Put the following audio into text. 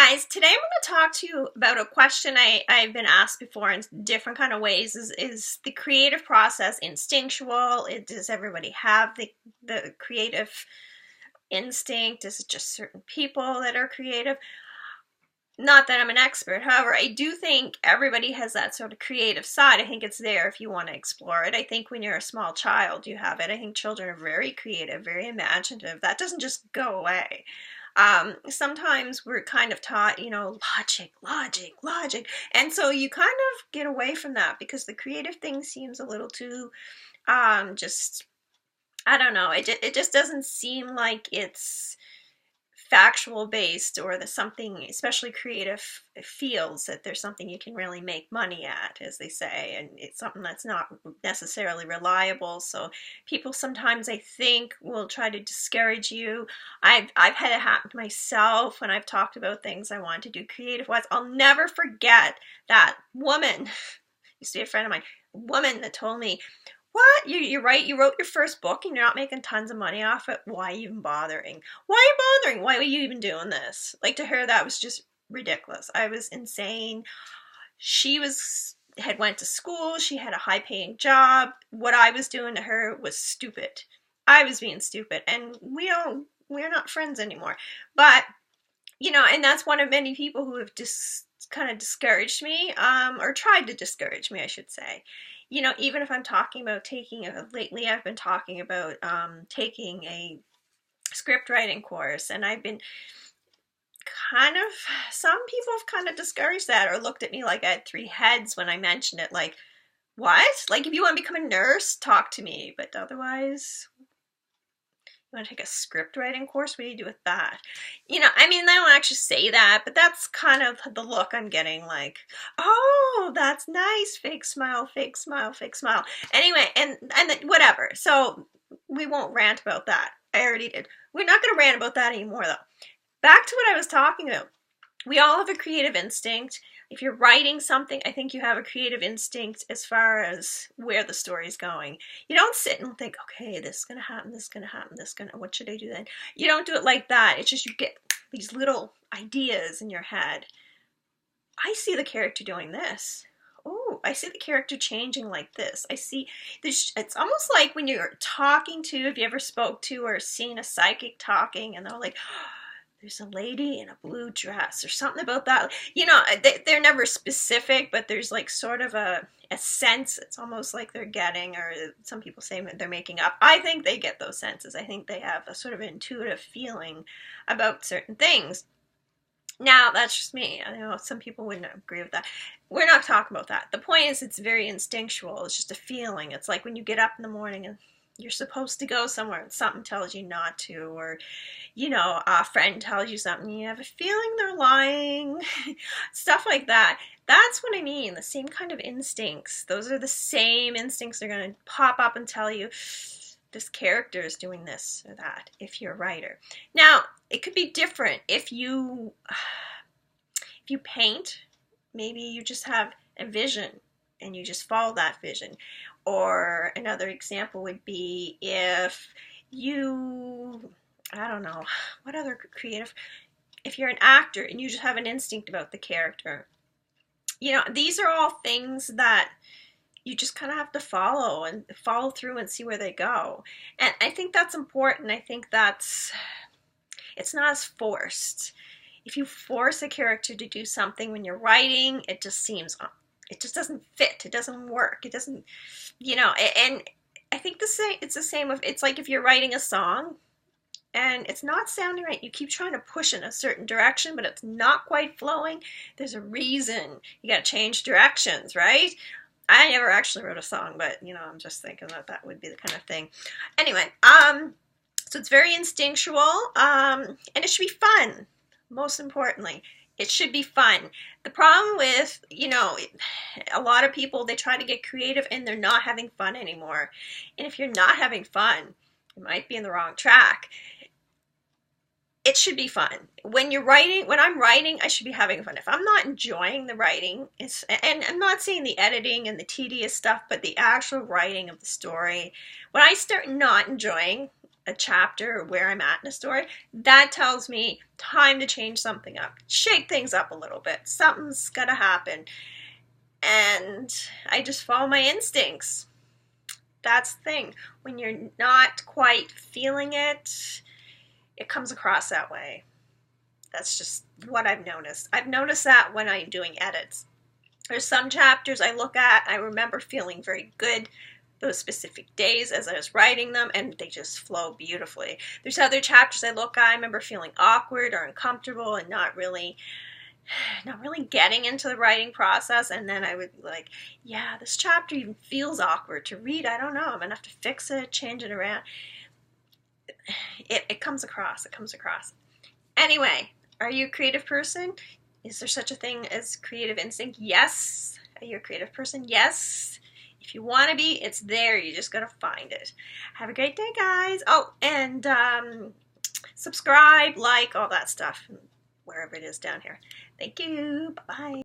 guys, today I'm going to talk to you about a question I've been asked before in different kind of ways. Is the creative process instinctual? Does everybody have the creative instinct? Is it just certain people that are creative? Not that I'm an expert, however, I do think everybody has that sort of creative side. I think it's there if you want to explore it. I think when you're a small child, you have it. I think children are very creative, very imaginative. That doesn't just go away. Sometimes we're kind of taught, logic, logic, logic. And so you kind of get away from that because the creative thing seems a little too, just, I don't know. It just doesn't seem like it's factual based, or there's something, especially creative fields, that there's something you can really make money at, as they say, and it's something that's not necessarily reliable. So people sometimes, I think, will try to discourage you. I've had it happen to myself when I've talked about things I want to do creative wise. I'll never forget that woman, used to be a friend of mine, a woman that told me, what? You're right, you wrote your first book and you're not making tons of money off it. Why even bothering? Why are you bothering? Why were you even doing this? Like, to her, that was just ridiculous. I was insane. She had went to school. She had a high paying job. What I was doing to her was stupid. I was being stupid, and we're not friends anymore. But, and that's one of many people who have just kind of discouraged me, or tried to discourage me, I should say. Even if I'm talking about lately I've been talking about taking a script writing course, and I've been some people have kind of discouraged that, or looked at me like I had three heads when I mentioned it, like, what? Like, if you want to become a nurse, talk to me, but otherwise, you want to take a script writing course? What do you do with that? They don't actually say that, but that's kind of the look I'm getting, like, oh, that's nice, fake smile, fake smile, fake smile. Anyway, and whatever. So we won't rant about that. I already did. We're not going to rant about that anymore, though. Back to what I was talking about. We all have a creative instinct. If you're writing something, I think you have a creative instinct as far as where the story's going. You don't sit and think, okay, this is going to happen, this is going to happen, what should I do then? You don't do it like that. It's just you get these little ideas in your head. I see the character doing this. Oh, I see the character changing like this. I see, it's almost like when you're talking to, if you ever spoke to or seen a psychic talking, and they're like, there's a lady in a blue dress, or something about that. They're never specific, but there's like sort of a sense. It's almost like they're getting, or some people say they're making up. I think they get those senses. I think they have a sort of intuitive feeling about certain things. Now, that's just me. I know some people wouldn't agree with that. We're not talking about that. The point is, it's very instinctual. It's just a feeling. It's like when you get up in the morning and you're supposed to go somewhere and something tells you not to, or, a friend tells you something, you have a feeling they're lying, stuff like that. That's what I mean, the same kind of instincts. Those are the same instincts that are going to pop up and tell you, this character is doing this or that, if you're a writer. Now, it could be different if you paint. Maybe you just have a vision and you just follow that vision. Or another example would be if you, I don't know, what other creative, if you're an actor and you just have an instinct about the character. These are all things that you just kind of have to follow through and see where they go. And I think that's important. I think it's not as forced. If you force a character to do something when you're writing, it just doesn't fit. It doesn't work. It doesn't, and I think it's the same it's like if you're writing a song and it's not sounding right, you keep trying to push in a certain direction, but it's not quite flowing. There's a reason. You got to change directions, right? I never actually wrote a song, but, I'm just thinking that would be the kind of thing. Anyway, so it's very instinctual, and it should be fun, most importantly. It should be fun. The problem with, a lot of people, they try to get creative and they're not having fun anymore. And if you're not having fun, you might be in the wrong track. It should be fun. When I'm writing, I should be having fun. If I'm not enjoying the writing, and I'm not saying the editing and the tedious stuff, but the actual writing of the story, when I start not enjoying a chapter or where I'm at in a story, that tells me time to change something up, shake things up a little bit. Something's gotta happen. And I just follow my instincts. That's the thing. When you're not quite feeling it, it comes across that way. That's just what I've noticed. I've noticed that when I'm doing edits. There's some chapters I look at, I remember feeling very good those specific days as I was writing them, and they just flow beautifully. There's other chapters I look at, I remember feeling awkward or uncomfortable and not really getting into the writing process, and then I would be like, yeah, this chapter even feels awkward to read. I don't know, I'm gonna have to fix it, change it around. It comes across. Anyway, are you a creative person? Is there such a thing as creative instinct? Yes. Are you a creative person? Yes. If you want to be, it's there. You just got to find it. Have a great day, guys. Oh, and subscribe, like, all that stuff, wherever it is down here. Thank you. Bye-bye.